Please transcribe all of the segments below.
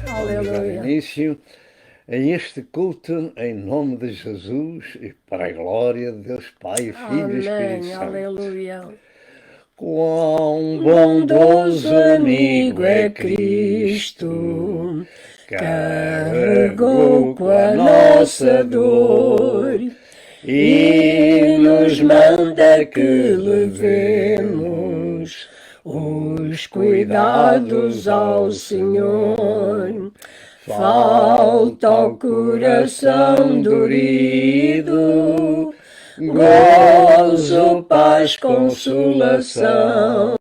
Aleluia. Início a este culto em nome de Jesus e para a glória de Deus Pai, Filho e Espírito Amém. Santo. Aleluia. Quão bondoso amigo é Cristo, carregou com a nossa dor e nos manda que levemos os cuidados ao Senhor. Falta ao coração dorido gozo, paz, consolação.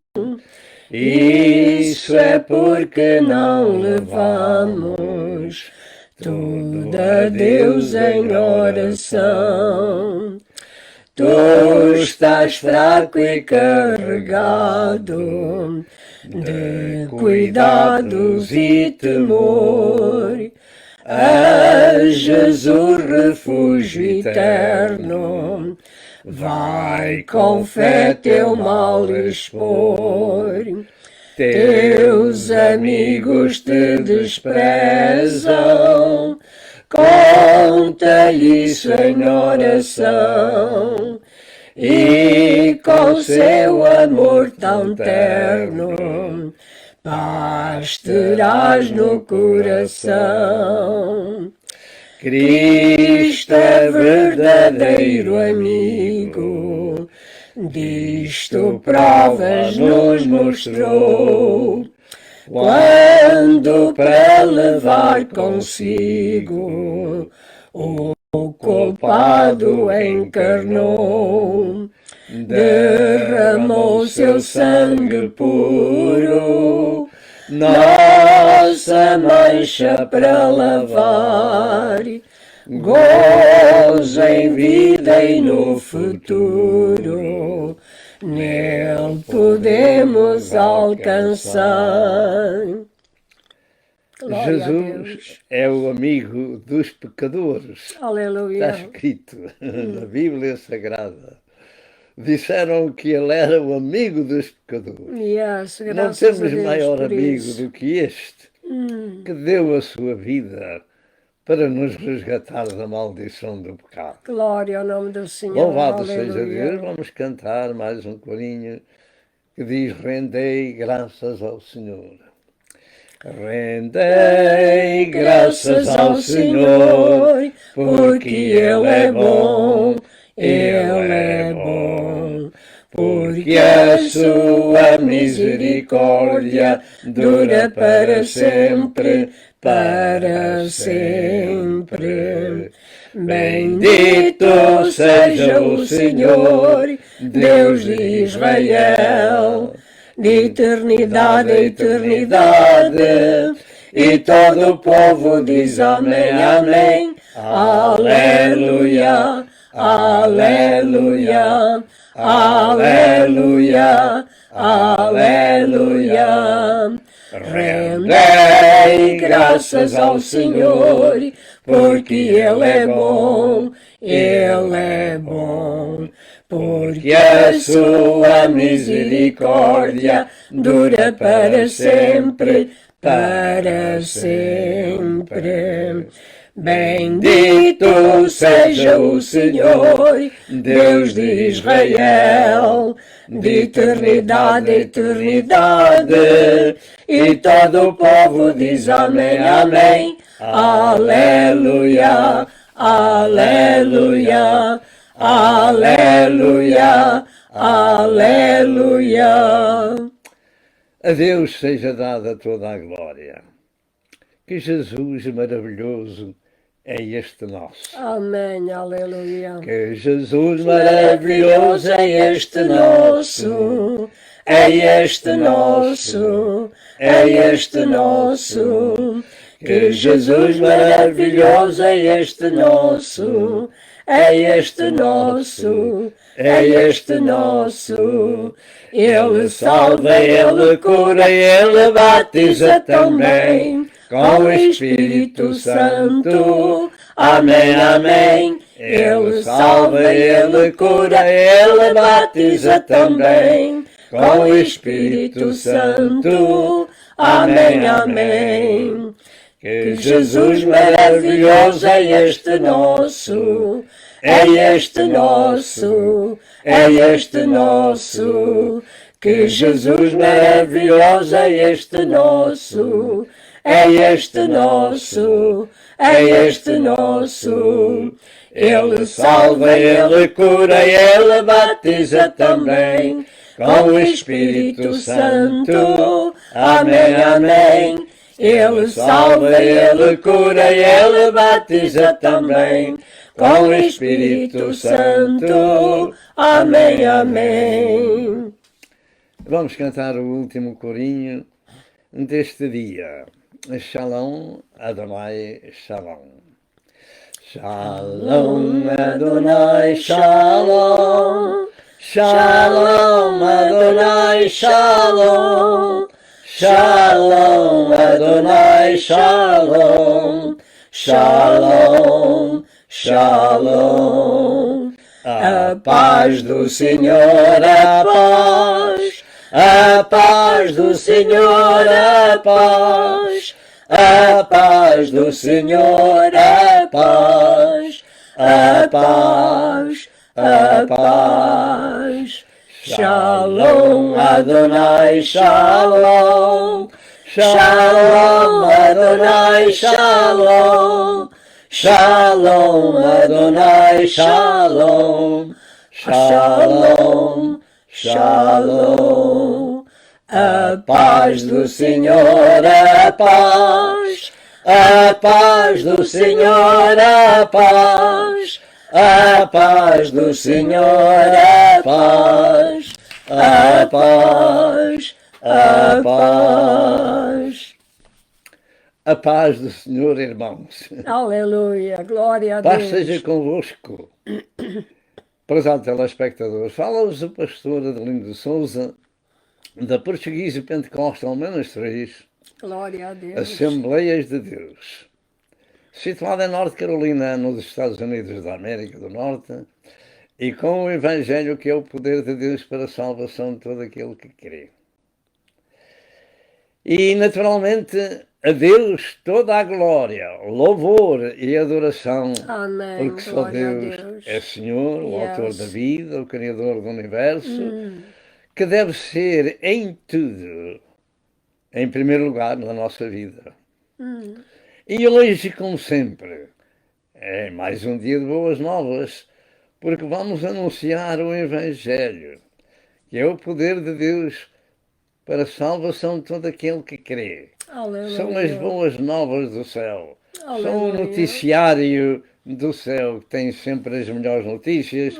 Isso é porque não levamos tudo a Deus em oração. Tu estás fraco e carregado de cuidados e temor. A Jesus, refúgio eterno, vai com fé teu mal expor. Teus amigos te desprezam, conta isso em oração. E com seu amor tão terno, paz terás no coração. Cristo é verdadeiro amigo, disto provas nos mostrou, quando para levar consigo o culpado encarnou. Derramou seu sangue puro, nossa mancha para lavar, gozo em vida e no futuro, nele podemos alcançar. Jesus é o amigo dos pecadores. Aleluia. Está escrito na Bíblia Sagrada. Disseram que ele era o amigo dos pecadores. Yes, não temos maior amigo do que este, que deu a sua vida para nos resgatar da maldição do pecado. Glória ao nome do Senhor. Louvado Aleluia. seja Deus. Vamos cantar mais um corinho que diz: rendei graças ao Senhor. Rendei graças ao Senhor, porque Ele é bom, Ele é bom. Porque a sua misericórdia dura para sempre, para sempre. Bendito seja o Senhor, Deus de Israel, de eternidade a eternidade. E todo o povo diz amém, amém. Aleluia, aleluia, aleluia, aleluia. Rendei graças ao Senhor, porque Ele é bom, Ele é bom. Porque a sua misericórdia dura para sempre, para sempre. Bendito seja o Senhor, Deus de Israel, de eternidade a eternidade. E todo o povo diz amém, amém. Aleluia, aleluia, aleluia, aleluia. A Deus seja dada toda a glória. Que Jesus maravilhoso é este nosso. Amém, aleluia. Que Jesus maravilhoso é este nosso. É este nosso. É este nosso. Que Jesus maravilhoso é este nosso. É este nosso. É este nosso. Ele salva, Ele cura, Ele batiza também com o Espírito Santo. Amém, amém. Ele salva, Ele cura, Ele batiza também com o Espírito Santo. Amém, amém. Que Jesus maravilhoso é este nosso, é este nosso, é este nosso. Que Jesus maravilhoso é este nosso, é este nosso, é este nosso. Ele salva, Ele cura, Ele batiza também com o Espírito Santo. Amém, amém. Ele salva, Ele cura, Ele batiza também com o Espírito Santo. Amém, amém. Vamos cantar o último corinho deste dia. Shalom, Adonai, Shalom. Shalom, Adonai, Shalom. Shalom, Adonai, Shalom. Shalom, Adonai, Shalom. Shalom, Shalom. A paz do Senhor, a paz. A paz do Senhor, a paz. A paz do Senhor, a paz. A paz, a paz. Shalom, Adonai, Shalom. Shalom, Adonai, Shalom. Shalom, Adonai, Shalom. Shalom, Shalom. A paz do Senhor, a paz. A paz do Senhor, a paz. A paz do Senhor, a paz. A paz, a paz. A paz do Senhor, irmãos. Aleluia, glória a Paz Deus. seja convosco. Prezado telespectador, fala-vos o pastor Adelino de Souza, da Portuguese Pentecostal Ministries, Glória a Deus. Assembleias de Deus, situada em Norte Carolina, nos Estados Unidos da América do Norte, e com o Evangelho que é o poder de Deus para a salvação de todo aquele que crê. E, naturalmente, a Deus toda a glória, louvor e adoração, Amém, porque só glória a Deus Deus. é Senhor, o Yes. autor da vida, o Criador do Universo, que deve ser em tudo, em primeiro lugar, na nossa vida. E hoje, como sempre, é mais um dia de boas novas, porque vamos anunciar o Evangelho, que é o poder de Deus para a salvação de todo aquele que crê. Aleluia. São as boas novas do céu. São o Aleluia. noticiário do céu que tem sempre as melhores notícias,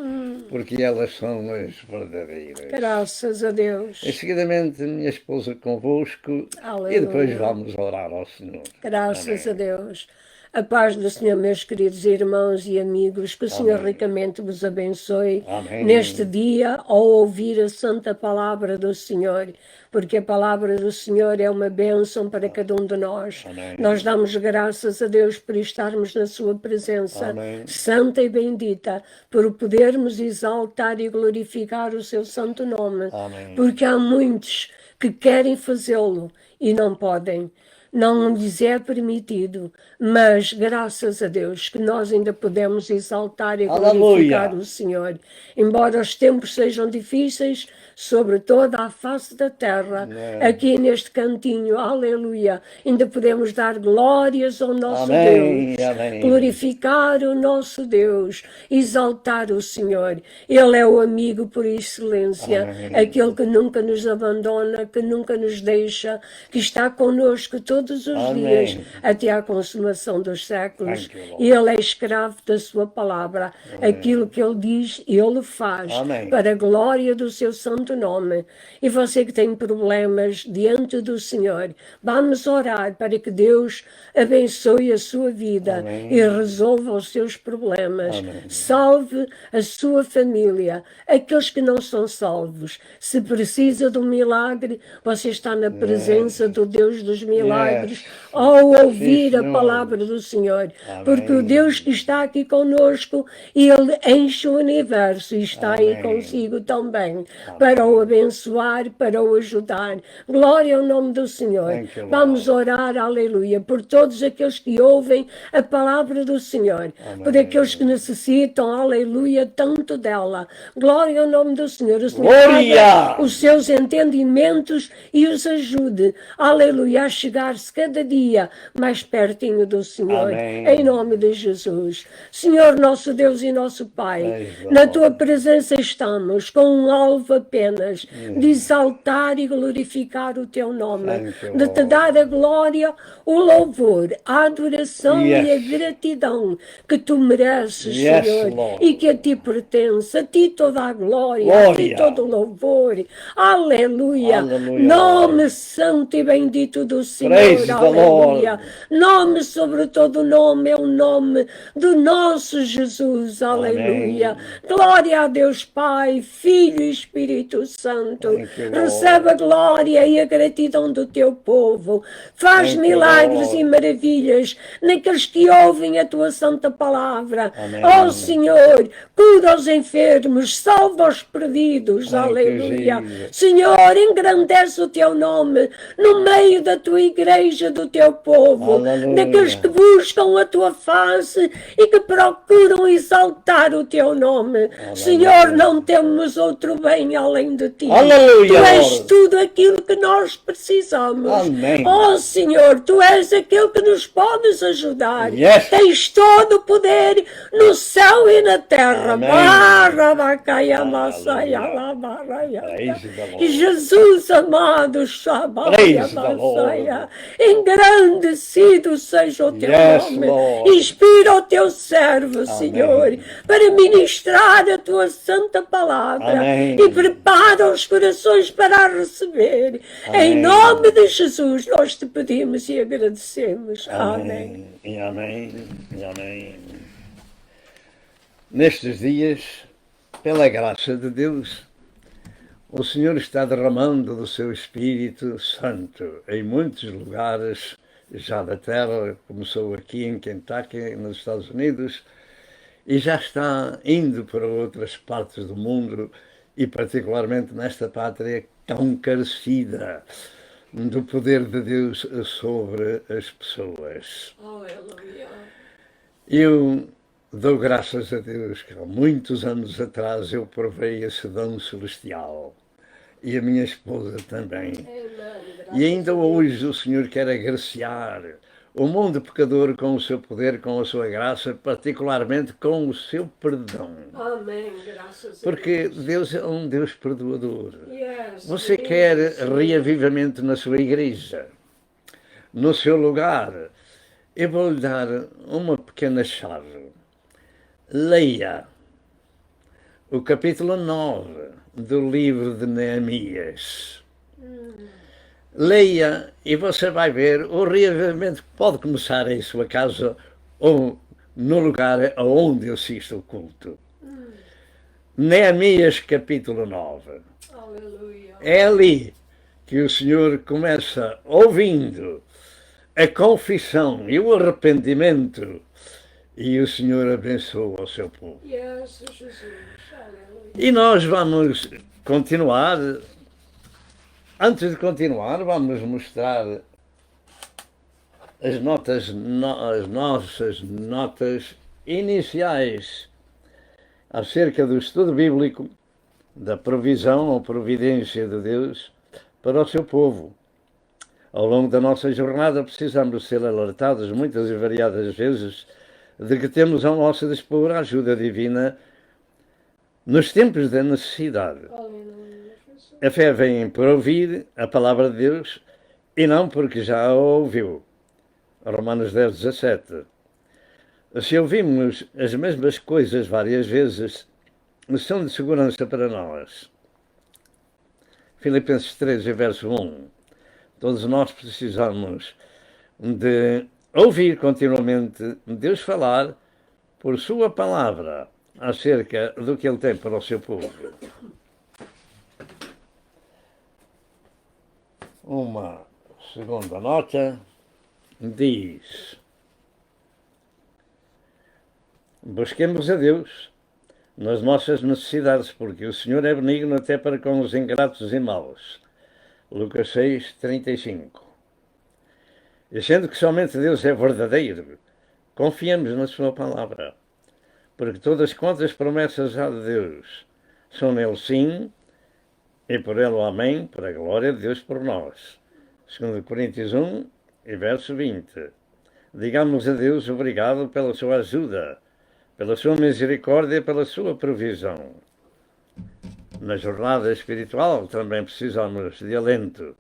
porque elas são as verdadeiras. Graças a Deus. Em seguidamente, minha esposa convosco, Aleluia. e depois vamos orar ao Senhor. Graças Amém. a Deus. A paz do Senhor, meus queridos irmãos e amigos, que o Senhor Amém. ricamente vos abençoe Amém. neste dia ao ouvir a santa palavra do Senhor, porque a palavra do Senhor é uma bênção para cada um de nós. Amém. Nós damos graças a Deus por estarmos na sua presença, Amém. santa e bendita, por podermos exaltar e glorificar o seu santo nome, Amém. porque há muitos que querem fazê-lo e não podem. Não lhes é permitido, mas graças a Deus que nós ainda podemos exaltar e glorificar Aleluia. o Senhor. Embora os tempos sejam difíceis sobre toda a face da terra, aqui neste cantinho, aleluia, ainda podemos dar glórias ao nosso Amém. Deus, Amém. glorificar o nosso Deus, exaltar o Senhor. Ele é o amigo por excelência, Amém. aquele que nunca nos abandona, que nunca nos deixa, que está conosco todos os Amém. dias, até à consumação dos séculos. Thank you, Lord. E Ele é escravo da sua palavra. Aquilo que Ele diz, Ele faz, Amém. para a glória do seu santo nome. E você que tem problemas diante do Senhor, vamos orar para que Deus abençoe a sua vida Amém. e resolva os seus problemas. Amém. Salve a sua família, aqueles que não são salvos. Se precisa de um milagre, você está na presença do Deus dos milagres. milagres ao ouvir a Senhor. palavra do Senhor. Amém. Porque o Deus que está aqui conosco, Ele enche o universo e está aí Amém. consigo também, para o abençoar, para o ajudar. Glória ao nome do Senhor. Thank you, Lord. Vamos orar, aleluia, por todos aqueles que ouvem a palavra do Senhor, por aqueles que necessitam, aleluia, tanto dela. Glória ao nome do Senhor. O Senhor Glória! abra os seus entendimentos e os ajude, aleluia, a chegar-se cada dia mais pertinho do Senhor. Amém. Em nome de Jesus. Senhor, nosso Deus e nosso Pai, Praise na the tua presença estamos com um alvo apenas de exaltar e glorificar o teu nome, Thank you, de te Lord. dar a glória, o louvor, a adoração Yes. e a gratidão que tu mereces, Yes, Senhor, Lord. e que a ti pertence, a ti toda a glória, a ti Glória. todo o louvor. Aleluia. Aleluia, Nome Lord. santo e bendito do Senhor. Praise the Aleluia. Lord. Nome sobre todo nome é o nome do nosso Jesus. Aleluia. Amém. Glória a Deus Pai, Filho e Espírito Santo. Thank you, Lord. Recebe a glória e a gratidão do teu povo. Faz Thank you, milagres Lord. e maravilhas naqueles que ouvem a tua santa palavra. Amém. Ó Senhor, cura os enfermos, salva os perdidos. Thank you, Aleluia. Jesus. Senhor, engrandece o teu nome no meio da tua igreja, do teu povo, Aleluia. daqueles que buscam a tua face e que procuram exaltar o teu nome. Senhor, não temos outro bem além de ti. Aleluia, Tu és Lord. tudo aquilo que nós precisamos. Amém. Ó Senhor, tu és aquele que nos podes ajudar. Yes. Tens todo o poder no céu e na terra. Amém. Barrabacaia, massaia, Aleluia. labarraia. Praise the Lord. Jesus amado, Shabaia, Praise the Lord. massaia. Engrandecido seja o teu Yes, nome. Lord. Inspira o teu servo, Senhor, para ministrar a tua santa palavra. Amém. E prepara os corações para a receber. Amém. Em nome de Jesus, nós te pedimos e agradecemos. Amém. Amém. E amém. E amém. Nestes dias, pela graça de Deus, o Senhor está derramando do seu Espírito Santo em muitos lugares já da terra. Começou aqui em Kentucky, nos Estados Unidos, e já está indo para outras partes do mundo, e particularmente nesta pátria tão carecida do poder de Deus sobre as pessoas. Aleluia. Eu dou graças a Deus que há muitos anos atrás eu provei esse dom celestial, e a minha esposa também. E ainda hoje o Senhor quer agraciar o mundo pecador com o seu poder, com a sua graça, particularmente com o seu perdão. Amém. Graças a Porque Deus é um Deus perdoador. Yes, Você yes, quer yes. reavivamento na sua igreja, no seu lugar. Eu vou-lhe dar uma pequena chave. Leia o capítulo 9 do livro de Neemias. Leia e você vai ver o reavivamento pode começar em sua casa ou no lugar aonde assiste o culto. Neemias capítulo 9. Aleluia. É ali que o Senhor começa ouvindo a confissão e o arrependimento, e o Senhor abençoa o seu povo. Yes, Jesus. Aleluia. E nós vamos continuar. Antes de continuar, vamos mostrar as nossas notas iniciais acerca do estudo bíblico, da provisão ou providência de Deus para o seu povo. Ao longo da nossa jornada precisamos ser alertados muitas e variadas vezes de que temos ao nosso dispor a ajuda divina nos tempos da necessidade. A fé vem por ouvir a palavra de Deus e não porque já a ouviu. Romanos 10, 17. Se ouvimos as mesmas coisas várias vezes, são de segurança para nós. Filipenses 3, verso 1. Todos nós precisamos de ouvir continuamente Deus falar por sua palavra acerca do que Ele tem para o seu povo. Uma segunda nota. diz: busquemos a Deus nas nossas necessidades, porque o Senhor é benigno até para com os ingratos e maus. Lucas 6, 35. E sendo que somente Deus é verdadeiro, confiemos na sua palavra, porque todas quantas promessas há de Deus são nele sim, e por ele o amém, para a glória de Deus por nós. 2 Coríntios 1, e verso 20. Digamos a Deus obrigado pela sua ajuda, pela sua misericórdia, pela sua provisão. Na jornada espiritual também precisamos de alento,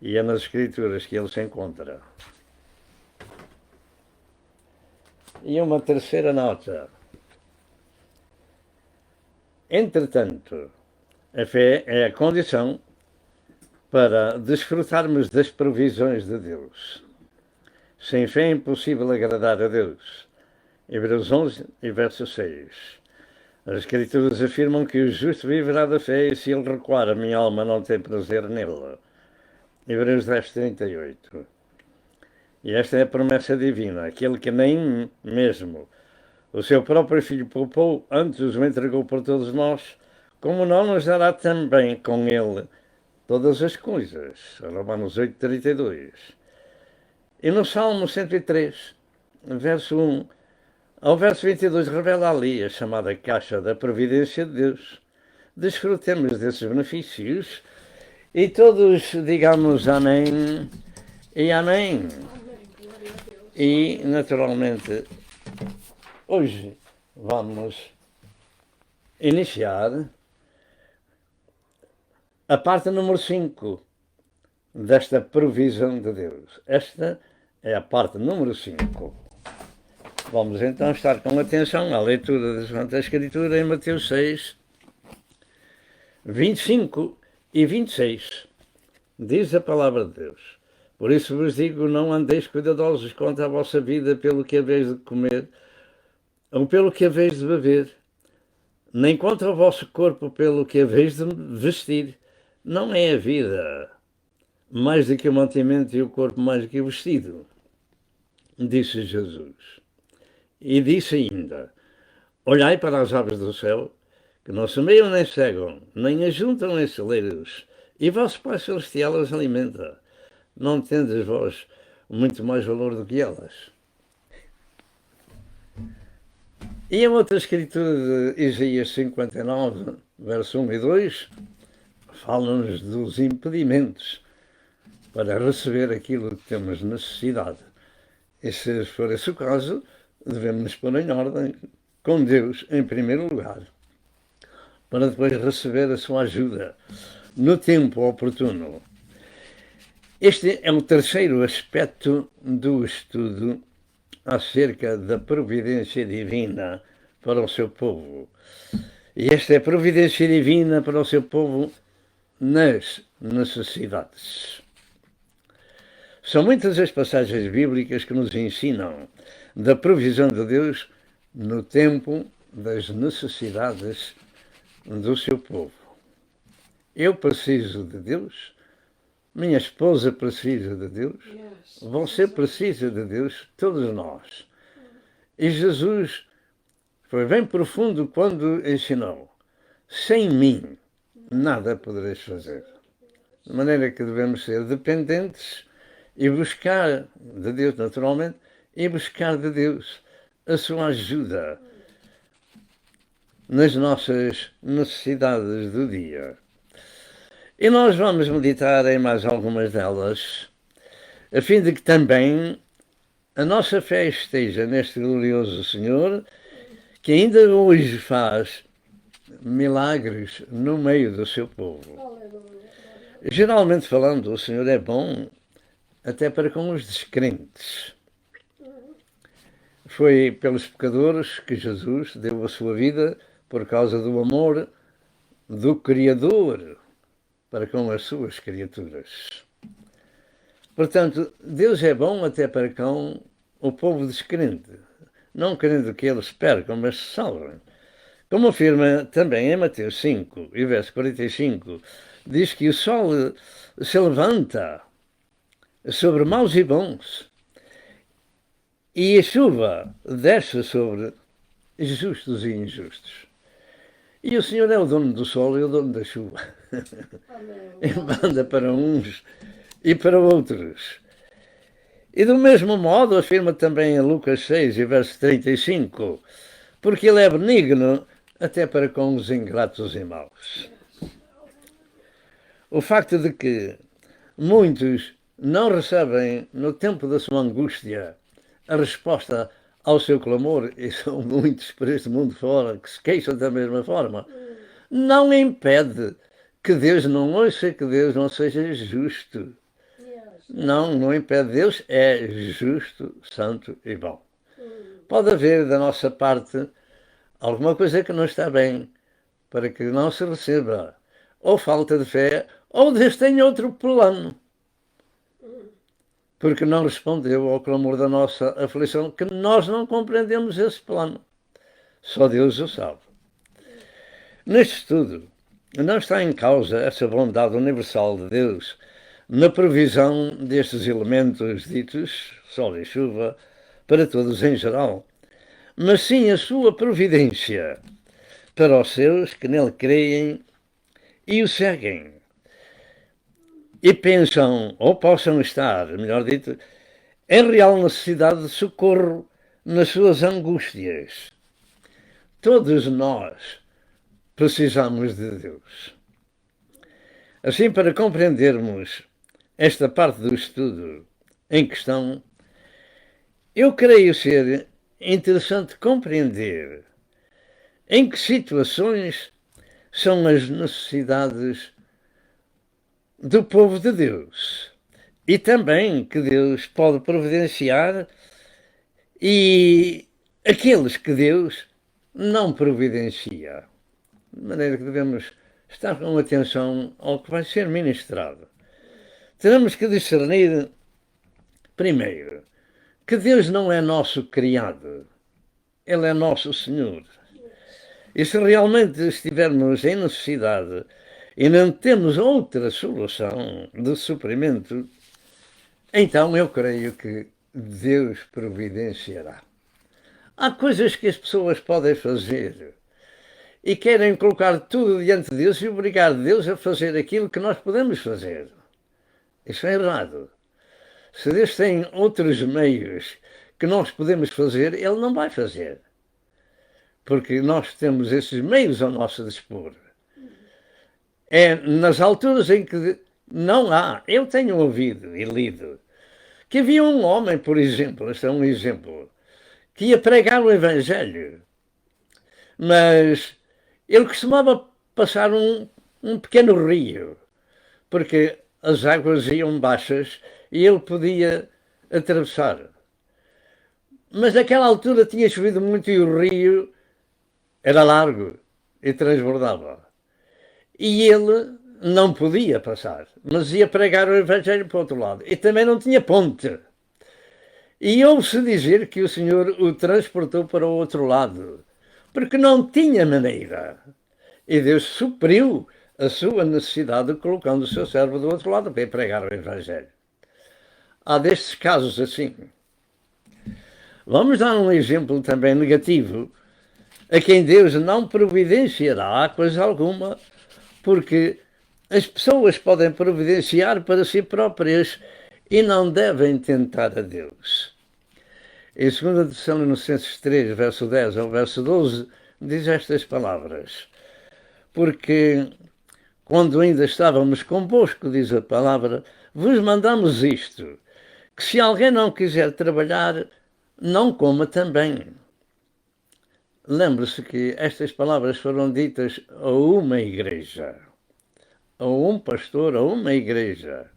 e é nas Escrituras que ele se encontra. E uma terceira nota. Entretanto, a fé é a condição para desfrutarmos das provisões de Deus. Sem fé é impossível agradar a Deus. Hebreus 11 e verso 6. As Escrituras afirmam que o justo viverá da fé e se ele recuar, a minha alma não tem prazer nele. Hebreus 10, 38. E esta é a promessa divina, aquele que nem mesmo o seu próprio Filho poupou, antes o entregou por todos nós, como não nos dará também com ele todas as coisas. Romanos 8, 32. E no Salmo 103, verso 1, ao verso 22, revela ali a chamada caixa da providência de Deus. Desfrutemos desses benefícios e todos digamos amém e amém. E, naturalmente, hoje vamos iniciar a parte número 5 desta provisão de Deus. Esta é a parte número 5. Vamos então estar com atenção à leitura da Santa Escritura em Mateus 6, 25 e 26. Diz a palavra de Deus: por isso vos digo, não andeis cuidadosos quanto à vossa vida pelo que haveis de comer ou pelo que haveis de beber, nem quanto ao vosso corpo pelo que haveis de vestir. Não é a vida mais do que o mantimento e o corpo mais do que o vestido, disse Jesus. E disse ainda: olhai para as aves do céu, que não semeiam nem cegam, nem ajuntam em celeiros, e vosso Pai Celestial as alimenta. Não tendes vós muito mais valor do que elas? E a outra escritura de Isaías 59, verso 1 e 2, fala-nos dos impedimentos para receber aquilo que temos necessidade. E se for esse o caso, devemos nos pôr em ordem com Deus em primeiro lugar, para depois receber a sua ajuda no tempo oportuno. Este é o terceiro aspecto do estudo acerca da providência divina para o seu povo. E esta é a providência divina para o seu povo nas necessidades. São muitas as passagens bíblicas que nos ensinam da provisão de Deus no tempo das necessidades do seu povo. Eu preciso de Deus, minha esposa precisa de Deus, você precisa de Deus, todos nós. E Jesus foi bem profundo quando ensinou: sem mim nada podereis fazer. De maneira que devemos ser dependentes e buscar de Deus, naturalmente, e buscar de Deus a sua ajuda nas nossas necessidades do dia. E nós vamos meditar em mais algumas delas, a fim de que também a nossa fé esteja neste glorioso Senhor, que ainda hoje faz milagres no meio do seu povo. Geralmente falando, o Senhor é bom até para com os descrentes. Foi pelos pecadores que Jesus deu a sua vida por causa do amor do Criador para com as suas criaturas. Portanto, Deus é bom até para com o povo descrente, não querendo que eles percam, mas se salvem. Como afirma também em Mateus 5, e verso 45, diz que o sol se levanta sobre maus e bons, e a chuva desce sobre justos e injustos. E o Senhor é o dono do sol e o dono da chuva. E manda para uns e para outros. E do mesmo modo afirma também em Lucas 6, verso 35, porque ele é benigno até para com os ingratos e maus. O facto de que muitos não recebem no tempo da sua angústia a resposta ao seu clamor, e são muitos por este mundo fora que se queixam da mesma forma, não impede que Deus não ouça, que Deus não seja justo. Não impede. Deus é justo, santo e bom. Pode haver da nossa parte alguma coisa que não está bem, para que não se receba, ou falta de fé, ou Deus tem outro plano, porque não respondeu ao clamor da nossa aflição, que nós não compreendemos esse plano. Só Deus o sabe. Neste estudo, não está em causa essa bondade universal de Deus na provisão destes elementos ditos, sol e chuva, para todos em geral, mas sim a sua providência para os seus que nele creem e o seguem. E pensam, ou possam estar, melhor dito, em real necessidade de socorro nas suas angústias. Todos nós precisamos de Deus. Assim, para compreendermos esta parte do estudo em questão, eu creio ser interessante compreender em que situações são as necessidades do povo de Deus e também que Deus pode providenciar e aqueles que Deus não providencia. De maneira que devemos estar com atenção ao que vai ser ministrado. Teremos que discernir, primeiro, que Deus não é nosso criado, Ele é nosso Senhor. E se realmente estivermos em necessidade e não temos outra solução de suprimento, então eu creio que Deus providenciará. Há coisas que as pessoas podem fazer e querem colocar tudo diante de Deus e obrigar Deus a fazer aquilo que nós podemos fazer. Isso é errado. Se Deus tem outros meios que nós podemos fazer, Ele não vai fazer. Porque nós temos esses meios ao nosso dispor. É nas alturas em que não há. Eu tenho ouvido e lido que havia um homem, por exemplo, este é um exemplo, que ia pregar o Evangelho, mas ele costumava passar um pequeno rio, porque as águas iam baixas e ele podia atravessar. Mas naquela altura tinha chovido muito e o rio era largo e transbordava. E ele não podia passar, mas ia pregar o Evangelho para o outro lado. E também não tinha ponte. E ouve-se dizer que o Senhor o transportou para o outro lado, porque não tinha maneira. E Deus supriu a sua necessidade colocando o seu servo do outro lado para ir pregar o Evangelho. Há destes casos assim. Vamos dar um exemplo também negativo a quem Deus não providenciará coisa alguma, porque as pessoas podem providenciar para si próprias e não devem tentar a Deus. Em 2 Tessalonicenses 3, verso 10 ao verso 12, diz estas palavras: porque quando ainda estávamos convosco, diz a palavra, vos mandamos isto, que se alguém não quiser trabalhar, não coma também. Lembre-se que estas palavras foram ditas a uma igreja, a um pastor, a uma igreja.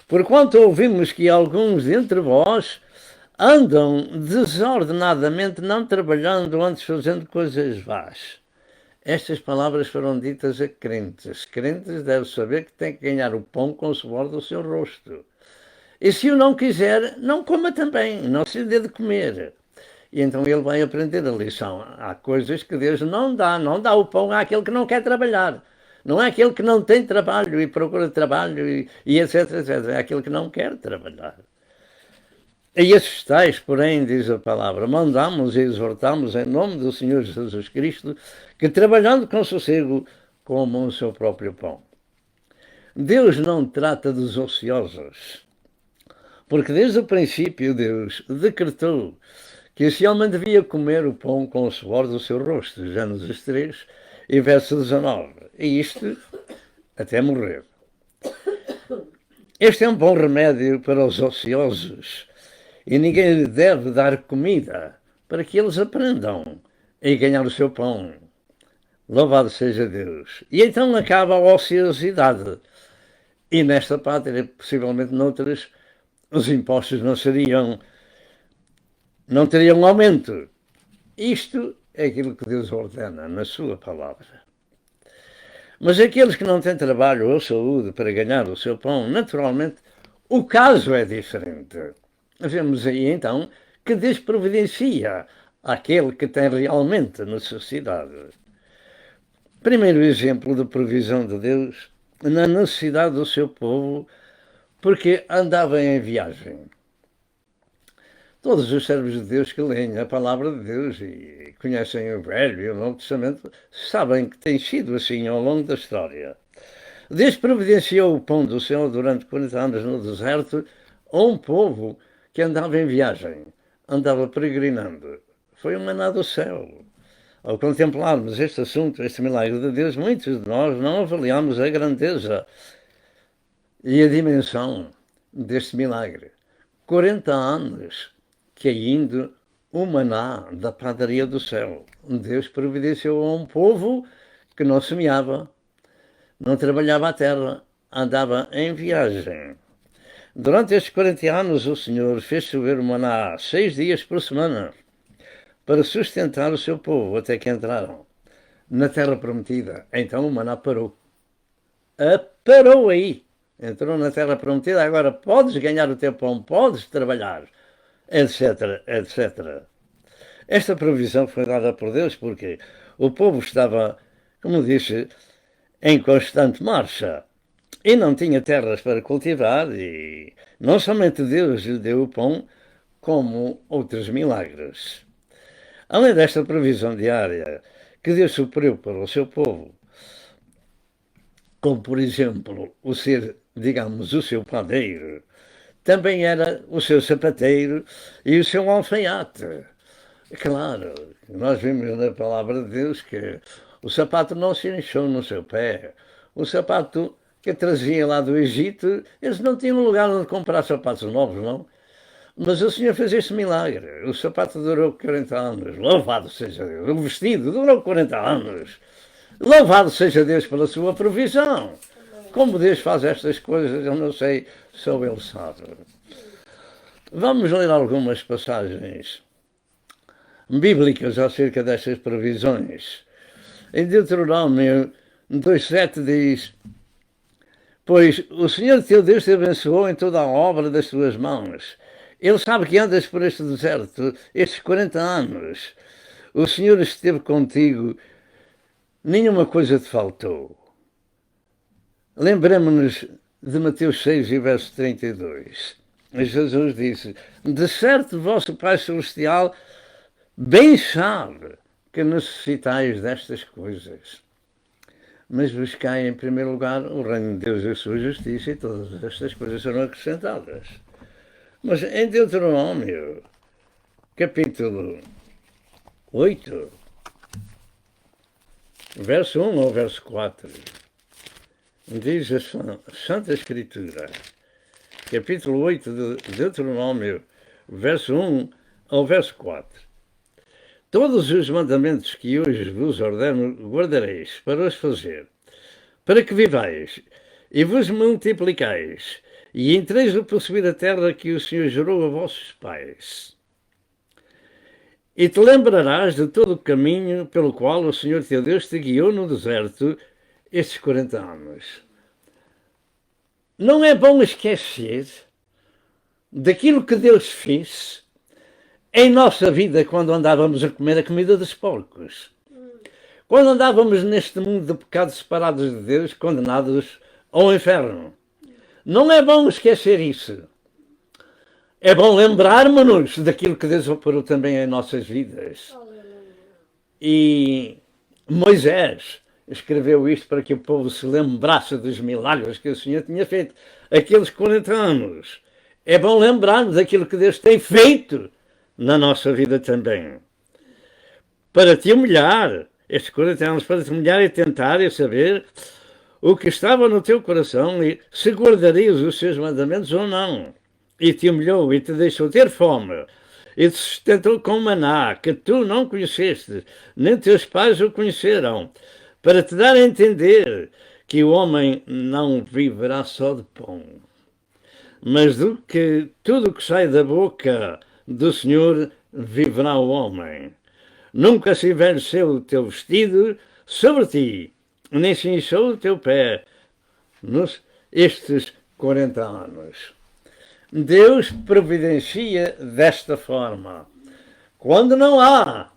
Porquanto ouvimos que alguns dentre vós andam desordenadamente, não trabalhando, antes fazendo coisas vás. Estas palavras foram ditas a crentes. Crentes devem saber que têm que ganhar o pão com o suor do seu rosto. E se o não quiser, não coma também, não se lhe dê de comer. E então ele vai aprender a lição. Há coisas que Deus não dá o pão àquele que não quer trabalhar. Não é aquele que não tem trabalho e procura trabalho e etc, etc. É aquele que não quer trabalhar. A esses tais, porém, diz a palavra, mandamos e exortamos em nome do Senhor Jesus Cristo, que trabalhando com sossego, comam o seu próprio pão. Deus não trata dos ociosos, porque desde o princípio Deus decretou que esse homem devia comer o pão com o suor do seu rosto, Gênesis 3 e verso 19, e isto até morrer. Este é um bom remédio para os ociosos, e ninguém lhe deve dar comida para que eles aprendam a ganhar o seu pão. Louvado seja Deus. E então acaba a ociosidade. E nesta pátria, possivelmente noutras, os impostos não teriam aumento. Isto é aquilo que Deus ordena na sua palavra. Mas aqueles que não têm trabalho ou saúde para ganhar o seu pão, naturalmente, o caso é diferente. Vemos aí, então, que Deus providencia àquele que tem realmente necessidade. Primeiro exemplo de provisão de Deus na necessidade do seu povo, porque andava em viagem. Todos os servos de Deus que leem a palavra de Deus e conhecem o Velho e o Novo Testamento sabem que tem sido assim ao longo da história. Deus providenciou o pão do céu durante 40 anos no deserto a um povo que andava em viagem, andava peregrinando. Foi um maná do céu. Ao contemplarmos este assunto, este milagre de Deus, muitos de nós não avaliamos a grandeza e a dimensão deste milagre. 40 anos caindo o maná da padaria do céu. Deus providenciou a um povo que não semeava, não trabalhava a terra, andava em viagem. Durante estes 40 anos, o Senhor fez chover o maná 6 dias por semana para sustentar o seu povo até que entraram na terra prometida. Então o maná parou. Parou aí. Entrou na terra prometida, agora podes ganhar o teu pão, podes trabalhar, etc, etc. Esta provisão foi dada por Deus porque o povo estava, como disse, em constante marcha e não tinha terras para cultivar, e não somente Deus lhe deu o pão, como outros milagres. Além desta provisão diária que Deus supriu para o seu povo, como por exemplo o ser, digamos, o seu padeiro, também era o seu sapateiro e o seu alfaiate. Claro, nós vimos na palavra de Deus que o sapato não se inchou no seu pé. O sapato que trazia lá do Egito, eles não tinham lugar onde comprar sapatos novos, não. Mas o Senhor fez este milagre. O sapato durou 40 anos. Louvado seja Deus. O vestido durou 40 anos. Louvado seja Deus pela sua provisão. Como Deus faz estas coisas, eu não sei, só Ele sabe. Vamos ler algumas passagens bíblicas acerca destas provisões. Em Deuteronômio 2,7 diz: pois o Senhor teu Deus te abençoou em toda a obra das tuas mãos. Ele sabe que andas por este deserto estes 40 anos. O Senhor esteve contigo, nenhuma coisa te faltou. Lembremos-nos de Mateus 6 e verso 32. Jesus disse: de certo vosso Pai Celestial bem sabe que necessitais destas coisas. Mas buscai em primeiro lugar o reino de Deus e a sua justiça, e todas estas coisas serão acrescentadas. Mas em Deuteronômio, capítulo 8, verso 1 ao verso 4, diz a Santa Escritura, capítulo 8 de Deuteronômio, verso 1 ao verso 4. Todos os mandamentos que hoje vos ordeno guardareis para os fazer, para que vivais e vos multiplicais, e entreis a possuir a terra que o Senhor jurou a vossos pais. E te lembrarás de todo o caminho pelo qual o Senhor teu Deus te guiou no deserto estes 40 anos. Não é bom esquecer daquilo que Deus fez em nossa vida quando andávamos a comer a comida dos porcos. Quando andávamos neste mundo de pecados separados de Deus, condenados ao inferno. Não é bom esquecer isso. é bom lembrarmos-nos daquilo que Deus operou também em nossas vidas. E Moisés escreveu isto para que o povo se lembrasse dos milagres que o Senhor tinha feito. Aqueles 40 anos. É bom lembrarmos daquilo que Deus tem feito na nossa vida também. Para te humilhar, estes 40 anos, para te humilhar e tentar e saber o que estava no teu coração e se guardarias os seus mandamentos ou não. E te humilhou e te deixou ter fome e te sustentou com maná que tu não conheceste, nem teus pais o conheceram, para te dar a entender que o homem não viverá só de pão, mas do que tudo que sai da boca do Senhor viverá o homem. Nunca se envelheceu o teu vestido sobre ti, nem se inchou o teu pé estes 40 anos. Deus providencia desta forma. Quando não há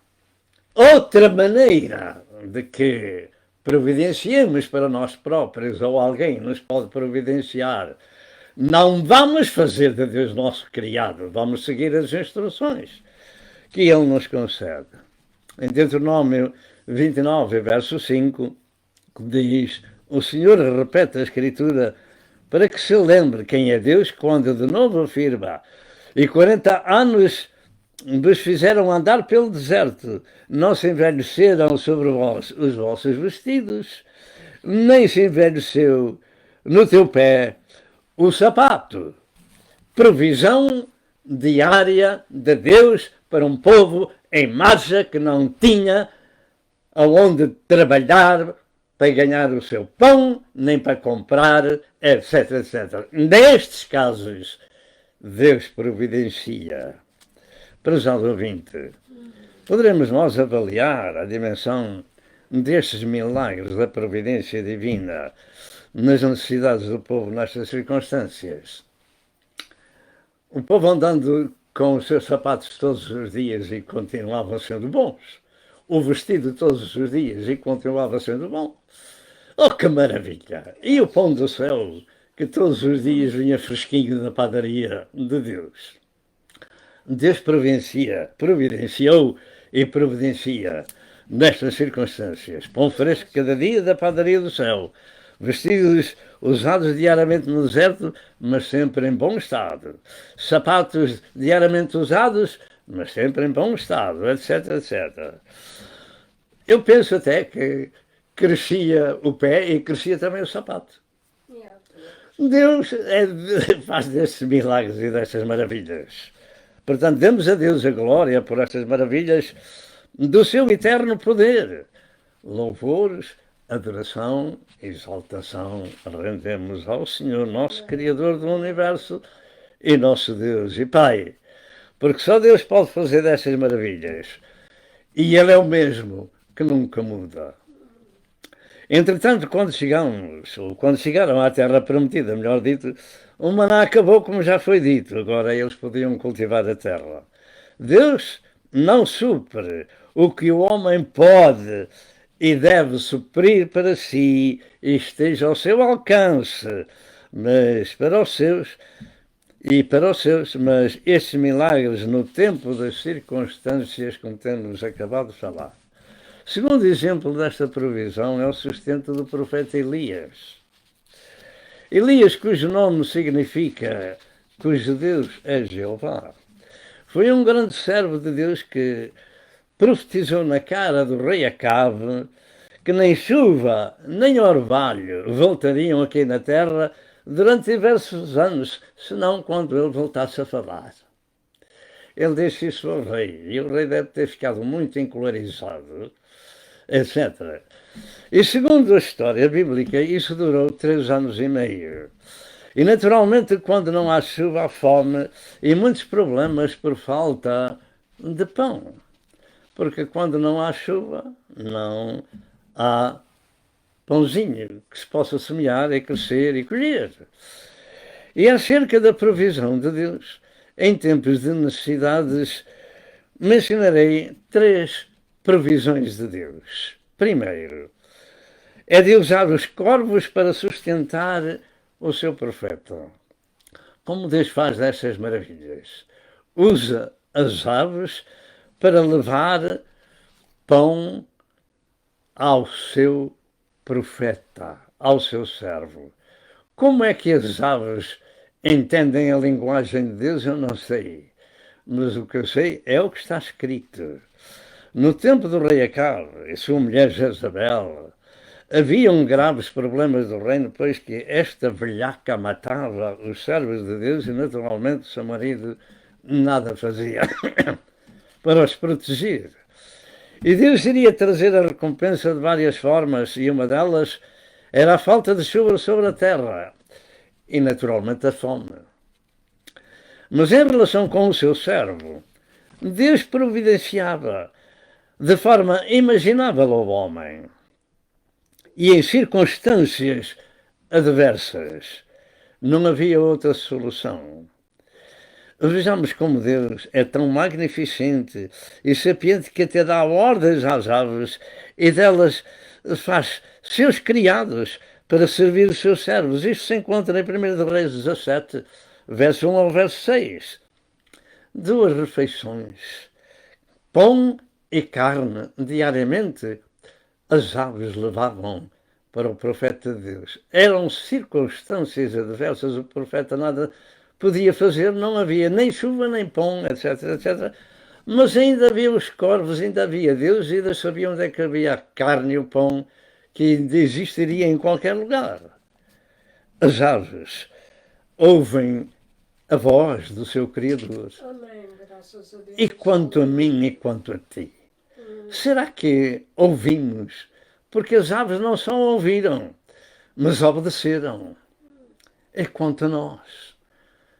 outra maneira de que providenciemos para nós próprios ou alguém nos pode providenciar, não vamos fazer de Deus nosso criado, vamos seguir as instruções que Ele nos concede. Em Deuteronômio 29, verso 5, diz: o Senhor repete a Escritura para que se lembre quem é Deus quando de novo afirma: e 40 anos vos fizeram andar pelo deserto, não se envelheceram sobre vós os vossos vestidos, nem se envelheceu no teu pé o sapato. Provisão diária de Deus para um povo em marcha que não tinha aonde trabalhar para ganhar o seu pão, nem para comprar, etc, etc. Nestes casos, Deus providencia. Prezado ouvinte, poderemos nós avaliar a dimensão destes milagres da providência divina nas necessidades do povo nestas circunstâncias. O povo andando com os seus sapatos todos os dias e continuavam sendo bons. O vestido todos os dias e continuava sendo bom. Oh, que maravilha! E o pão do céu, que todos os dias vinha fresquinho da padaria de Deus. Deus providenciou e providencia nestas circunstâncias. Pão fresco cada dia da padaria do céu. Vestidos usados diariamente no deserto, mas sempre em bom estado. Sapatos diariamente usados, mas sempre em bom estado, etc, etc. Eu penso até que crescia o pé e crescia também o sapato. Deus faz destes milagres e destas maravilhas. Portanto, demos a Deus a glória por estas maravilhas do seu eterno poder. Louvores, adoração, exaltação rendemos ao Senhor, nosso Criador do Universo e nosso Deus e Pai. Porque só Deus pode fazer destas maravilhas. E Ele é o mesmo que nunca muda. Entretanto, quando chegaram à Terra Prometida, melhor dito, o maná acabou, como já foi dito. Agora eles podiam cultivar a terra. Deus não supre o que o homem pode e deve suprir para si e esteja ao seu alcance, mas mas estes milagres no tempo das circunstâncias, como temos acabado de falar. Segundo exemplo desta provisão é o sustento do profeta Elias. Elias, cujo nome significa cujo Deus é Jeová, foi um grande servo de Deus que profetizou na cara do rei Acabe que nem chuva nem orvalho voltariam aqui na terra durante diversos anos, senão quando ele voltasse a falar. Ele disse isso ao rei, e o rei deve ter ficado muito encolarizado, etc. E segundo a história bíblica, isso durou 3 anos e meio. E naturalmente, quando não há chuva, há fome e muitos problemas por falta de pão. Porque quando não há chuva, não há pãozinho que se possa semear e crescer e colher. E acerca da provisão de Deus, em tempos de necessidades, mencionarei 3 provisões de Deus. Primeiro, é de usar os corvos para sustentar o seu profeta. como Deus faz destas maravilhas. Usa as aves para levar pão ao seu profeta, ao seu servo. Como é que as aves entendem a linguagem de Deus? Eu não sei. Mas o que eu sei é o que está escrito. No tempo do rei Acabe e sua mulher Jezabel, haviam graves problemas do reino, pois que esta velhaca matava os servos de Deus e, naturalmente, seu marido nada fazia para os proteger. E Deus iria trazer a recompensa de várias formas, e uma delas era a falta de chuva sobre a terra e, naturalmente, a fome. Mas em relação com o seu servo, Deus providenciava de forma imaginável ao homem e em circunstâncias adversas. Não havia outra solução. Vejamos como Deus é tão magnificente e sapiente que até dá ordens às aves e delas faz seus criados para servir os seus servos. Isto se encontra em 1 Reis 17, verso 1 ao verso 6. 2 refeições, pão e carne, diariamente, as aves levavam para o profeta de Deus. Eram circunstâncias adversas, o profeta nada podia fazer, não havia nem chuva, nem pão, etc, etc. Mas ainda havia os corvos, ainda havia Deus, e ainda sabiam onde é que havia a carne e o pão que existiria em qualquer lugar. As aves ouvem a voz do seu Criador. Amém, graças a Deus. E quanto a mim e quanto a ti? Será que ouvimos? Porque as aves não só ouviram, mas obedeceram. E quanto a nós?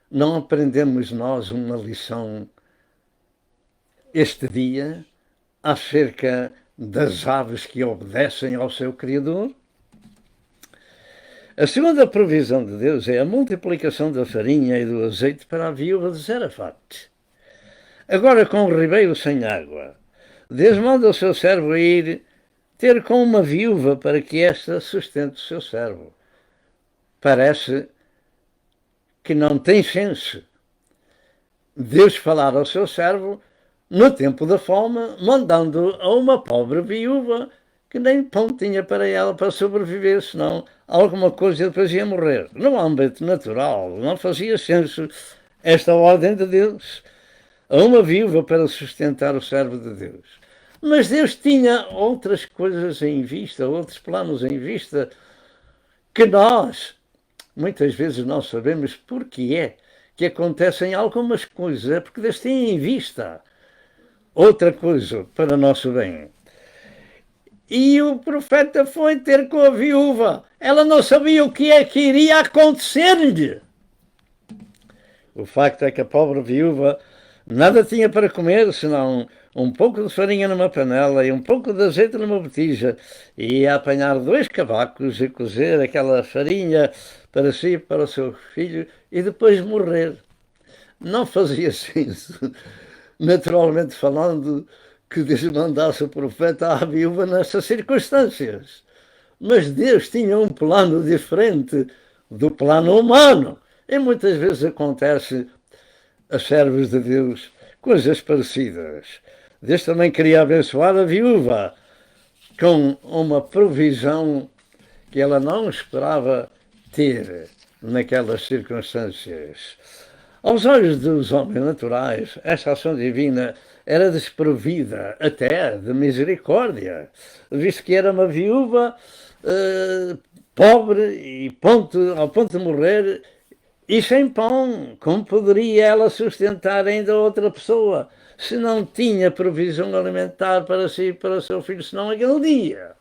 Não aprendemos nós uma lição este dia acerca das aves que obedecem ao seu Criador? A segunda provisão de Deus é a multiplicação da farinha e do azeite para a viúva de Zarefate. Agora, com o ribeiro sem água, Deus manda o seu servo ir ter com uma viúva para que esta sustente o seu servo. Parece que não tem senso Deus falar ao seu servo no tempo da fome, mandando a uma pobre viúva que nem pão tinha para ela para sobreviver, senão alguma coisa depois ia morrer. No âmbito natural, não fazia senso esta ordem de Deus a uma viúva para sustentar o servo de Deus. Mas Deus tinha outras coisas em vista, outros planos em vista, que nós muitas vezes não sabemos porque é que acontecem algumas coisas. É porque Deus tem em vista outra coisa para nosso bem. E o profeta foi ter com a viúva. Ela não sabia o que é que iria acontecer-lhe. O facto é que a pobre viúva nada tinha para comer, senão um pouco de farinha numa panela e um pouco de azeite numa botija, e ia apanhar 2 cavacos e cozer aquela farinha para si e para o seu filho e depois morrer. Não fazia senso, naturalmente falando, que Deus mandasse o profeta à viúva nessas circunstâncias. Mas Deus tinha um plano diferente do plano humano. E muitas vezes acontece a servos de Deus coisas parecidas. Deus também queria abençoar a viúva com uma provisão que ela não esperava ter naquelas circunstâncias. Aos olhos dos homens naturais, esta ação divina era desprovida até de misericórdia, visto que era uma viúva pobre e ao ponto de morrer e sem pão. Como poderia ela sustentar ainda outra pessoa se não tinha provisão alimentar para si e para o seu filho, senão aquele dia?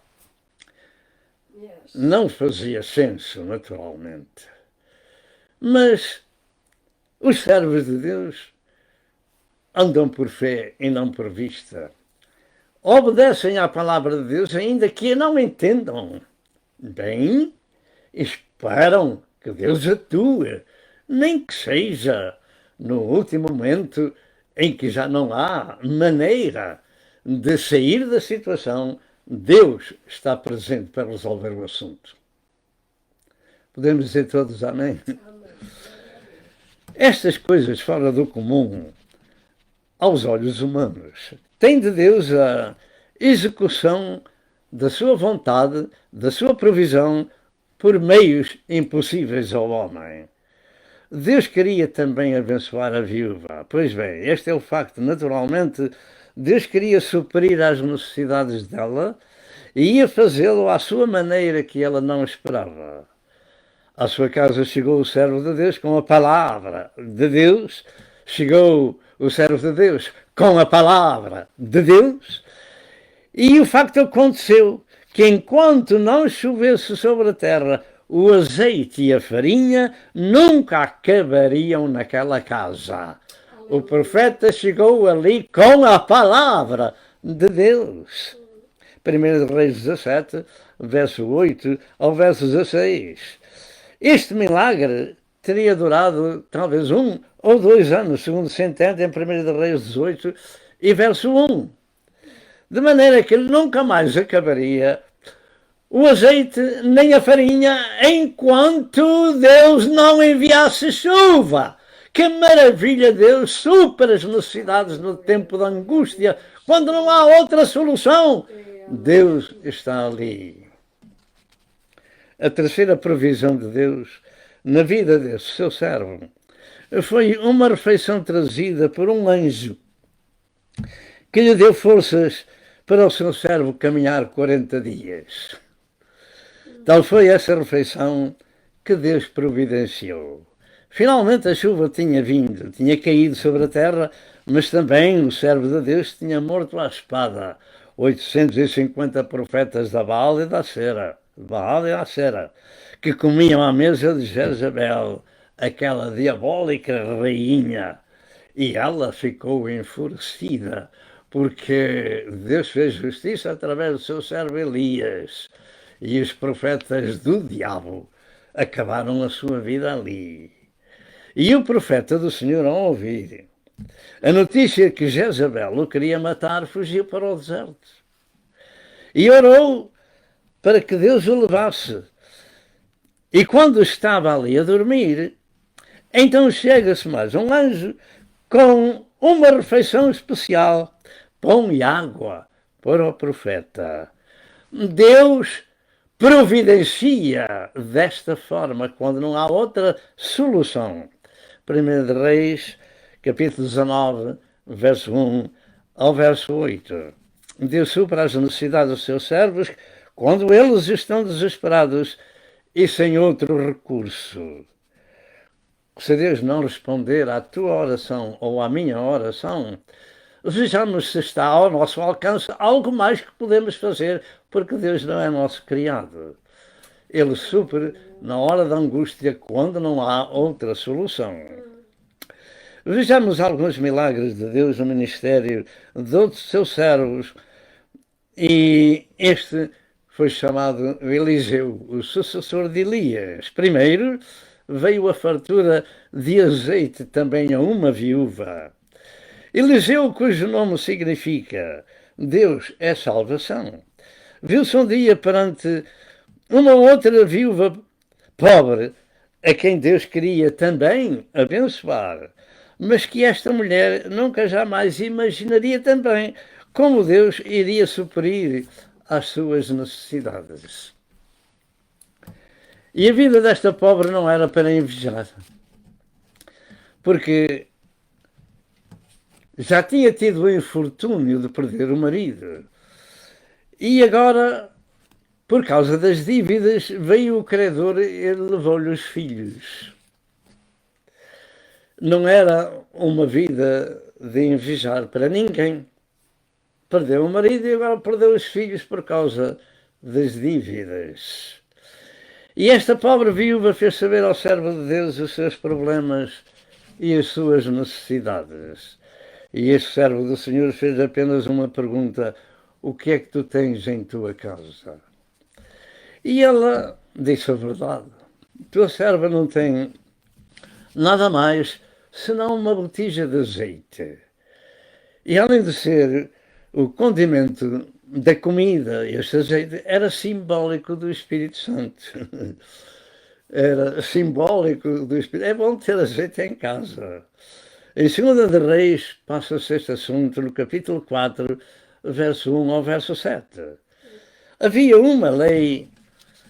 Não fazia senso, naturalmente. Mas os servos de Deus andam por fé e não por vista. Obedecem à palavra de Deus, ainda que a não entendam. Bem, esperam que Deus atue, nem que seja no último momento em que já não há maneira de sair da situação. Deus está presente para resolver o assunto. Podemos dizer todos amém? Estas coisas fora do comum, aos olhos humanos, têm de Deus a execução da sua vontade, da sua provisão, por meios impossíveis ao homem. Deus queria também abençoar a viúva. Pois bem, este é o facto. Naturalmente, Deus queria suprir as necessidades dela e ia fazê-lo à sua maneira que ela não esperava. À sua casa chegou o servo de Deus com a palavra de Deus, chegou o servo de Deus com a palavra de Deus, e o facto aconteceu que enquanto não chovesse sobre a terra, o azeite e a farinha nunca acabariam naquela casa. O profeta chegou ali com a palavra de Deus. 1 Reis 17, verso 8 ao verso 16. Este milagre teria durado talvez 1 ou 2 anos, segundo se entende em 1 Reis 18 e verso 1. De maneira que ele nunca mais acabaria o azeite nem a farinha enquanto Deus não enviasse chuva. Que maravilha! Deus supera as necessidades no tempo da angústia, quando não há outra solução. Deus está ali. A terceira provisão de Deus na vida desse seu servo foi uma refeição trazida por um anjo que lhe deu forças para o seu servo caminhar 40 dias. Tal foi essa refeição que Deus providenciou. Finalmente a chuva tinha vindo, tinha caído sobre a terra, mas também o servo de Deus tinha morto à espada 850 profetas da Baal e da Acera, que comiam à mesa de Jezabel, aquela diabólica rainha. E ela ficou enfurecida, porque Deus fez justiça através do seu servo Elias. E os profetas do diabo acabaram a sua vida ali. E o profeta do Senhor, ao ouvir a notícia que Jezabel o queria matar, fugiu para o deserto. E orou para que Deus o levasse. E quando estava ali a dormir, então chega-se mais um anjo com uma refeição especial, pão e água para o profeta. Deus providencia desta forma quando não há outra solução. 1 Reis, capítulo 19, verso 1 ao verso 8. Deus supera as necessidades dos seus servos quando eles estão desesperados e sem outro recurso. Se Deus não responder à tua oração ou à minha oração, vejamos se está ao nosso alcance algo mais que podemos fazer, porque Deus não é nosso criado. Ele supre na hora da angústia quando não há outra solução. Vejamos alguns milagres de Deus no ministério de outros seus servos, e este foi chamado Eliseu, o sucessor de Elias. Primeiro, veio a fartura de azeite também a uma viúva. Eliseu, cujo nome significa Deus é salvação, viu-se um dia perante uma outra viúva pobre, a quem Deus queria também abençoar, mas que esta mulher nunca jamais imaginaria também como Deus iria suprir as suas necessidades. E a vida desta pobre não era para invejar, porque já tinha tido o infortúnio de perder o marido. E agora, por causa das dívidas, veio o credor e levou-lhe os filhos. Não era uma vida de invejar para ninguém. Perdeu o marido e agora perdeu os filhos por causa das dívidas. E esta pobre viúva fez saber ao servo de Deus os seus problemas e as suas necessidades. E este servo do Senhor fez apenas uma pergunta: o que é que tu tens em tua casa? E ela disse a verdade: tua serva não tem nada mais senão uma botija de azeite. E além de ser o condimento da comida, este azeite era simbólico do Espírito Santo. era simbólico do Espírito. É bom ter azeite em casa. Em 2 de Reis, passa-se este assunto no capítulo 4, verso 1 ao verso 7. Havia uma lei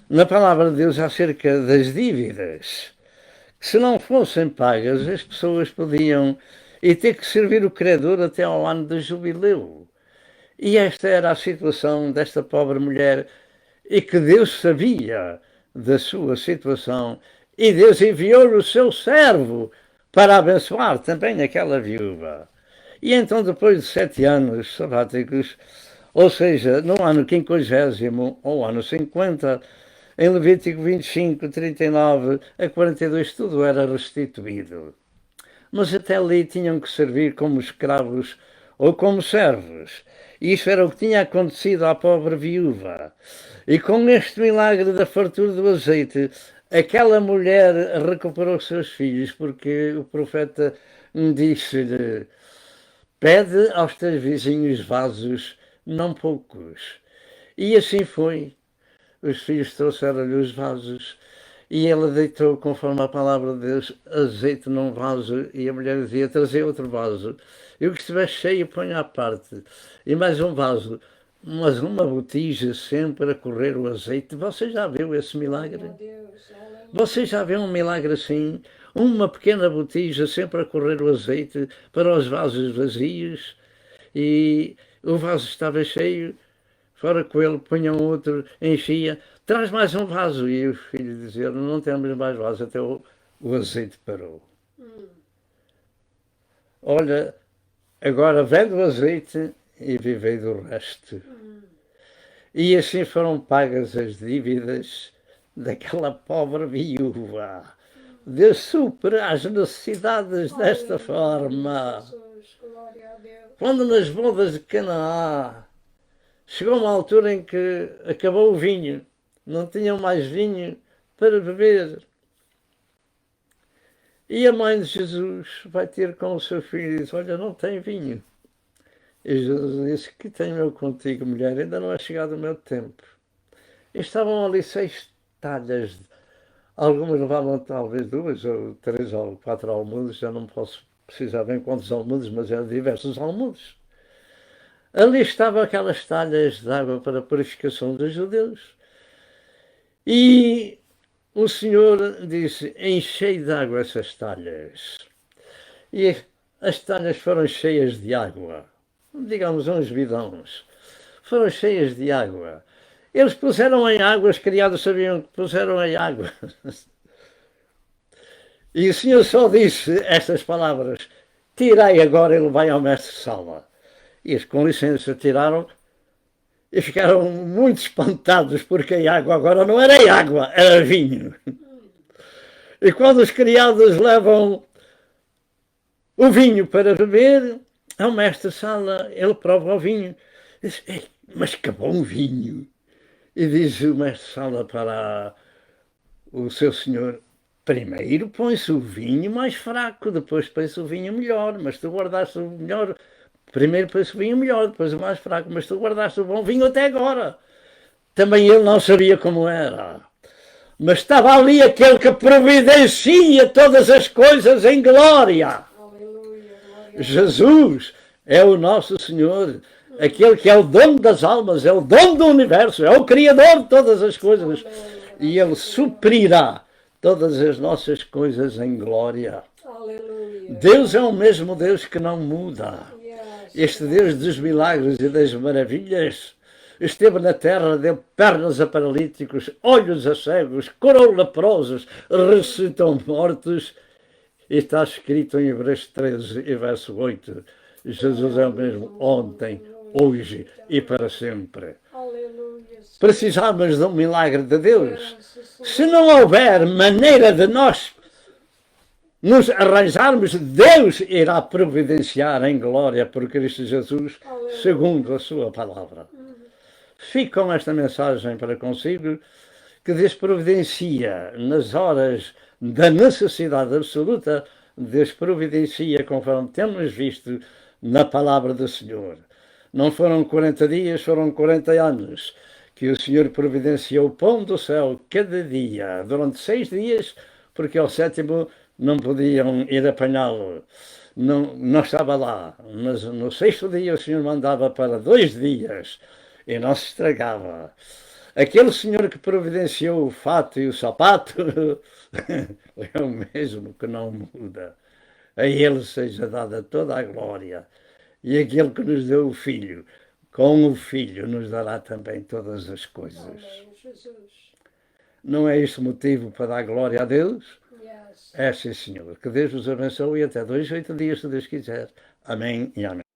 na palavra de Deus acerca das dívidas, que se não fossem pagas, as pessoas podiam e ter que servir o credor até ao ano de jubileu. E esta era a situação desta pobre mulher, e que Deus sabia da sua situação, e Deus enviou o seu servo para abençoar também aquela viúva. E então, depois de 7 anos sabáticos, ou seja, no ano 50º ou ano 50, em Levítico 25, 39 a 42, tudo era restituído. Mas até ali tinham que servir como escravos ou como servos. E isso era o que tinha acontecido à pobre viúva. E com este milagre da fartura do azeite, aquela mulher recuperou seus filhos, porque o profeta disse-lhe: pede aos teus vizinhos vasos, não poucos. E assim foi. Os filhos trouxeram-lhe os vasos e ela deitou, conforme a palavra de Deus, azeite num vaso, e a mulher dizia: trazer outro vaso. E o que estiver cheio, põe à parte. E mais um vaso, mas uma botija sempre a correr o azeite. Você já viu esse milagre? Você já viu um milagre assim? Uma pequena botija sempre a correr o azeite para os vasos vazios, e o vaso estava cheio, fora com ele, punham outro, enchia, traz mais um vaso. E o filho dizia: não temos mais vaso, até o azeite parou. Olha, agora vende o azeite e vivei do resto. E assim foram pagas as dívidas daquela pobre viúva. Deus supera as necessidades desta forma. Quando nas bodas de Canaã chegou uma altura em que acabou o vinho, não tinham mais vinho para beber. E a mãe de Jesus vai ter com o seu filho e diz: olha, não tem vinho. E Jesus disse: que tenho eu contigo, mulher? Ainda não é chegado o meu tempo. E estavam ali 6 talhas, algumas levavam talvez 2 ou 3 ou 4 almudes, já não posso precisar bem quantos almudes, mas eram diversos almudes. Ali estavam aquelas talhas de água para a purificação dos judeus. E o Senhor disse: enchei de água essas talhas. E as talhas foram cheias de água, digamos uns bidões, foram cheias de água. Eles puseram em água, os criados sabiam que puseram em água. E o Senhor só disse estas palavras: tirai agora e levai ao mestre-sala. E eles, com licença, tiraram e ficaram muito espantados, porque a água agora não era água, era vinho. E quando os criados levam o vinho para beber, ao mestre-sala, ele prova o vinho. Diz: ei, mas que bom vinho! E diz o mestre-sala para o seu senhor: primeiro põe-se o vinho mais fraco, depois põe-se o vinho melhor, mas tu guardaste o melhor. Primeiro põe-se o vinho melhor, depois o mais fraco, mas tu guardaste o bom vinho até agora. Também ele não sabia como era. Mas estava ali aquele que providencia todas as coisas em glória. Jesus é o nosso Senhor, aquele que é o dono das almas, é o dono do universo, é o Criador de todas as coisas. E Ele suprirá todas as nossas coisas em glória. Deus é o mesmo Deus que não muda. Este Deus dos milagres e das maravilhas esteve na terra, deu pernas a paralíticos, olhos a cegos, curou leprosos, ressuscitou mortos. E está escrito em Hebreus 13, verso 8, Jesus é o mesmo ontem, hoje e para sempre. Precisamos de um milagre de Deus. Se não houver maneira de nós nos arranjarmos, Deus irá providenciar em glória por Cristo Jesus, segundo a sua palavra. Fique com esta mensagem para consigo, que Deus providencia nas horas da necessidade absoluta. Deus providencia, conforme temos visto na palavra do Senhor. Não foram 40 dias, foram 40 anos que o Senhor providenciou o pão do céu cada dia, durante 6 dias, porque ao 7º não podiam ir apanhá-lo. Não estava lá, mas no 6º dia o Senhor mandava para 2 dias e não se estragava. Aquele Senhor que providenciou o fato e o sapato é o mesmo que não muda. A Ele seja dada toda a glória. E aquele que nos deu o Filho, com o Filho nos dará também todas as coisas. Amém, Jesus. Não é este motivo para dar glória a Deus? Yes. É sim, Senhor. Que Deus vos abençoe e até 2, 8 dias, se Deus quiser. Amém e amém.